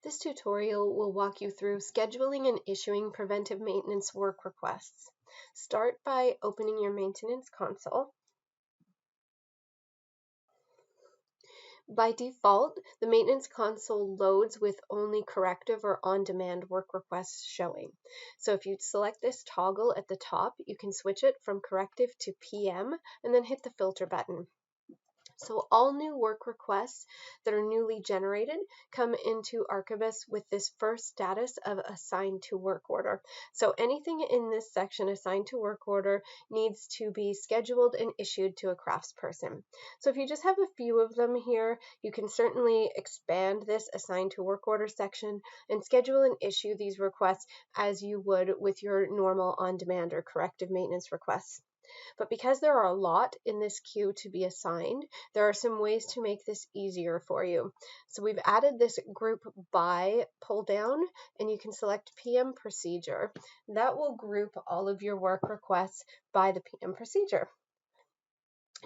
This tutorial will walk you through scheduling and issuing preventive maintenance work requests. Start by opening your maintenance console. By default, the maintenance console loads with only corrective or on-demand work requests showing. So if you select this toggle at the top, you can switch it from corrective to PM and then hit the filter button. So all new work requests that are newly generated come into Archibus with this first status of assigned to work order. So anything in this section assigned to work order needs to be scheduled and issued to a craftsperson. So if you just have a few of them here, you can certainly expand this assigned to work order section and schedule and issue these requests as you would with your normal on-demand or corrective maintenance requests. But because there are a lot in this queue to be assigned, there are some ways to make this easier for you. So we've added this group by pull down, and you can select PM procedure. That will group all of your work requests by the PM procedure.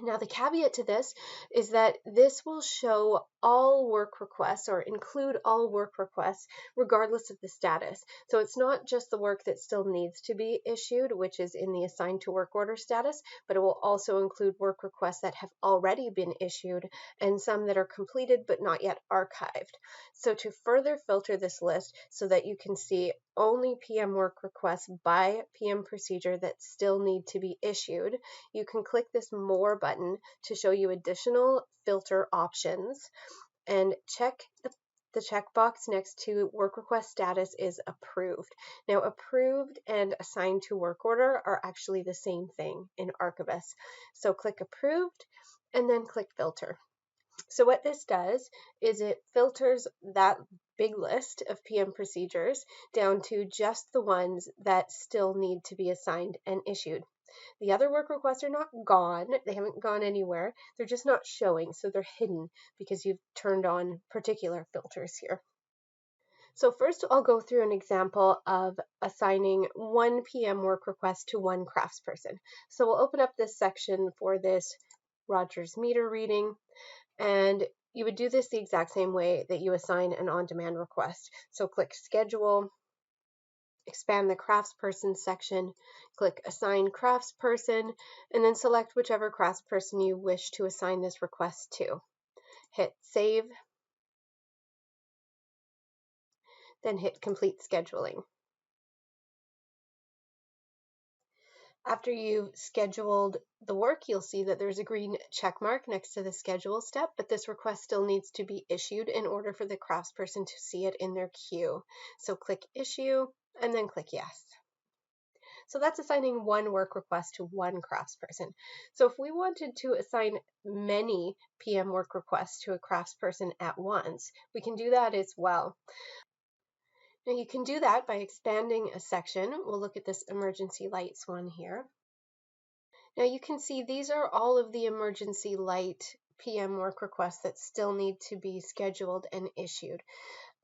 Now, the caveat to this is that this will show all work requests or include all work requests regardless of the status. So it's not just the work that still needs to be issued, which is in the assigned to work order status, but it will also include work requests that have already been issued and some that are completed but not yet archived. So to further filter this list so that you can see only PM work requests by PM procedure that still need to be issued, you can click this More button to show you additional filter options and check the checkbox next to work request status is approved. Now, approved and assigned to work order are actually the same thing in Archibus. So click approved and then click filter. So what this does is it filters that big list of PM procedures down to just the ones that still need to be assigned and issued. The other work requests are not gone. They haven't gone anywhere. They're just not showing, so they're hidden because you've turned on particular filters here. So first I'll go through an example of assigning one PM work request to one craftsperson. So we'll open up this section for this Rogers meter reading, and you would do this the exact same way that you assign an on-demand request. So click Schedule, expand the Craftsperson section, click Assign Craftsperson, and then select whichever craftsperson you wish to assign this request to. Hit Save, then hit Complete Scheduling. After you've scheduled the work, you'll see that there's a green check mark next to the schedule step, but this request still needs to be issued in order for the craftsperson to see it in their queue. So click Issue and then click Yes. So that's assigning one work request to one craftsperson. So if we wanted to assign many PM work requests to a craftsperson at once, we can do that as well. Now you can do that by expanding a section. We'll look at this emergency lights one here. Now you can see these are all of the emergency light PM work requests that still need to be scheduled and issued.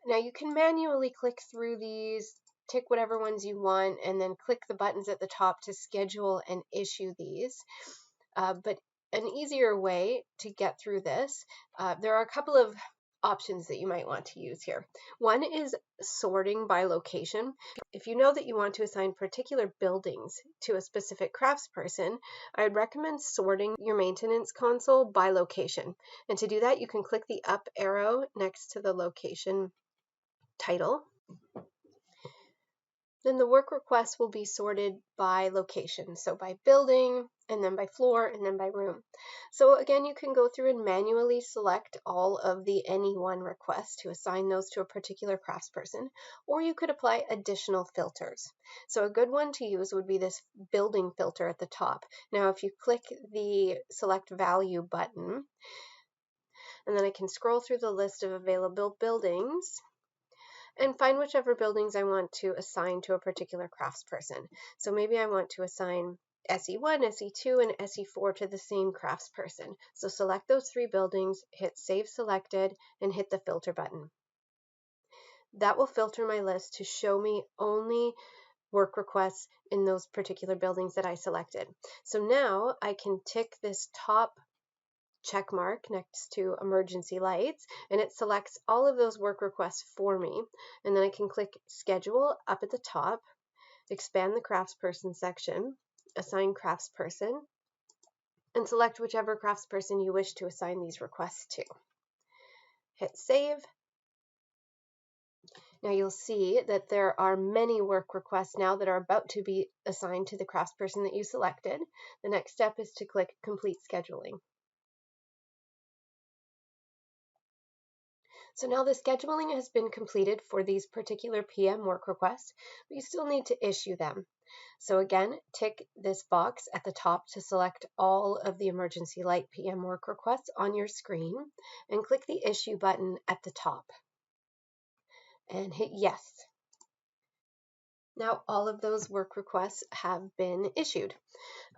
Now you can manually click through these, tick whatever ones you want, and then click the buttons at the top to schedule and issue these. But an easier way to get through this, there are a couple of options that you might want to use here. One is sorting by location. If you know that you want to assign particular buildings to a specific craftsperson, I would recommend sorting your maintenance console by location. And to do that, you can click the up arrow next to the location title. Then the work requests will be sorted by location, so by building, and then by floor, and then by room. So again, you can go through and manually select all of the any1 requests to assign those to a particular craftsperson, or you could apply additional filters. So a good one to use would be this building filter at the top. Now, if you click the select value button, and then I can scroll through the list of available buildings, and find whichever buildings I want to assign to a particular craftsperson. So maybe I want to assign SE1, SE2, and SE4 to the same craftsperson. So select those three buildings, hit Save Selected, and hit the filter button. That will filter my list to show me only work requests in those particular buildings that I selected. So now I can tick this top check mark next to emergency lights, and it selects all of those work requests for me. And then I can click schedule up at the top, expand the Craftsperson section, assign Craftsperson, and select whichever craftsperson you wish to assign these requests to. Hit save. Now you'll see that there are many work requests now that are about to be assigned to the craftsperson that you selected. The next step is to click complete scheduling. So now the scheduling has been completed for these particular PM work requests, but you still need to issue them. So again, tick this box at the top to select all of the emergency light PM work requests on your screen and click the issue button at the top and hit yes. Now all of those work requests have been issued.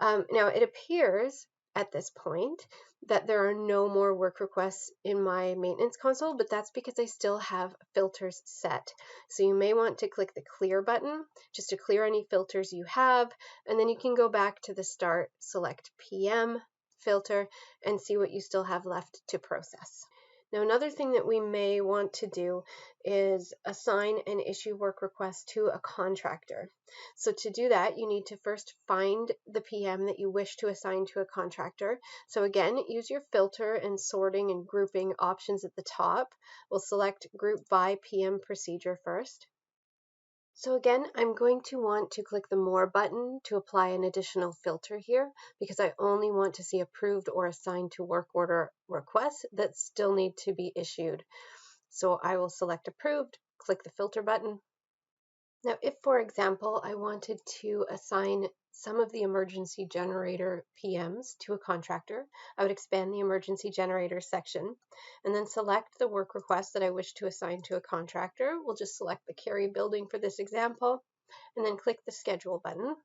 Now it appears at this point that there are no more work requests in my maintenance console, but that's because I still have filters set. So you may want to click the clear button just to clear any filters you have, and then you can go back to the start, select PM filter, and see what you still have left to process. Now, another thing that we may want to do is assign and issue work requests to a contractor. So to do that, you need to first find the PM that you wish to assign to a contractor. So again, use your filter and sorting and grouping options at the top. We'll select Group by PM Procedure first. So again, I'm going to want to click the More button to apply an additional filter here because I only want to see approved or assigned to work order requests that still need to be issued. So I will select Approved, click the Filter button. Now, if, for example, I wanted to assign some of the emergency generator PMs to a contractor, I would expand the emergency generator section and then select the work request that I wish to assign to a contractor. We'll just select the Cary building for this example and then click the Schedule button.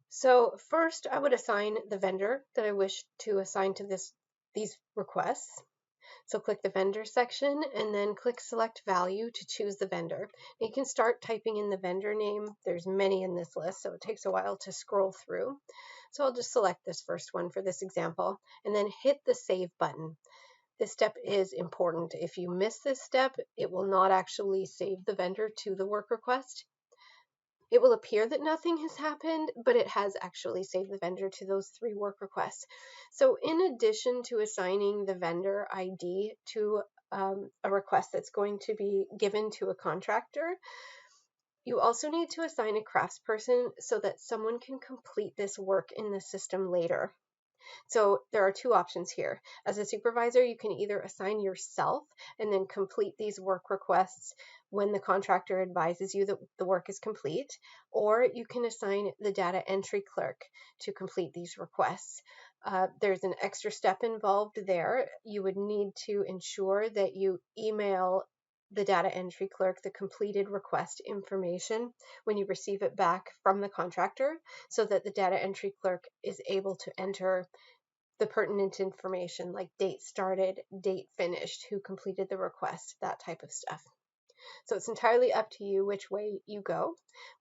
So first, I would assign the vendor that I wish to assign to these requests. So click the vendor section and then click select value to choose the vendor. You can start typing in the vendor name. There's many in this list, so it takes a while to scroll through. So I'll just select this first one for this example and then hit the save button. This step is important. If you miss this step, it will not actually save the vendor to the work request. It will appear that nothing has happened, but it has actually saved the vendor to those 3 work requests. So in addition to assigning the vendor ID to a request that's going to be given to a contractor, you also need to assign a craftsperson so that someone can complete this work in the system later. So there are 2 options here. As a supervisor, you can either assign yourself and then complete these work requests when the contractor advises you that the work is complete, or you can assign the data entry clerk to complete these requests. There's an extra step involved there. You would need to ensure that you email the data entry clerk the completed request information when you receive it back from the contractor so that the data entry clerk is able to enter the pertinent information like date started, date finished, who completed the request, that type of stuff. So it's entirely up to you which way you go,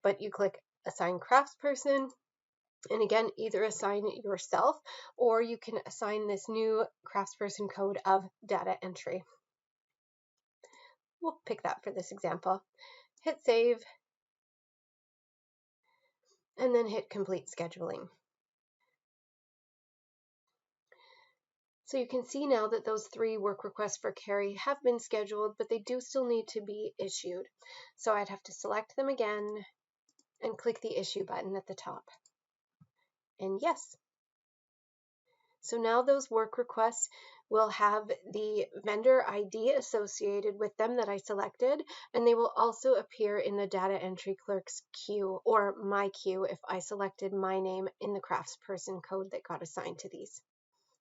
but you click assign craftsperson, and again, either assign yourself or you can assign this new craftsperson code of data entry. We'll pick that for this example. Hit save, and then hit complete scheduling. So you can see now that those 3 work requests for Cary have been scheduled, but they do still need to be issued. So I'd have to select them again and click the issue button at the top. And yes. So now those work requests will have the vendor ID associated with them that I selected, and they will also appear in the data entry clerk's queue or my queue if I selected my name in the craftsperson code that got assigned to these.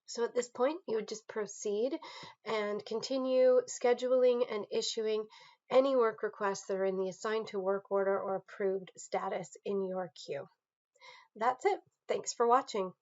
So at this point, you would just proceed and continue scheduling and issuing any work requests that are in the assigned to work order or approved status in your queue. That's it. Thanks for watching.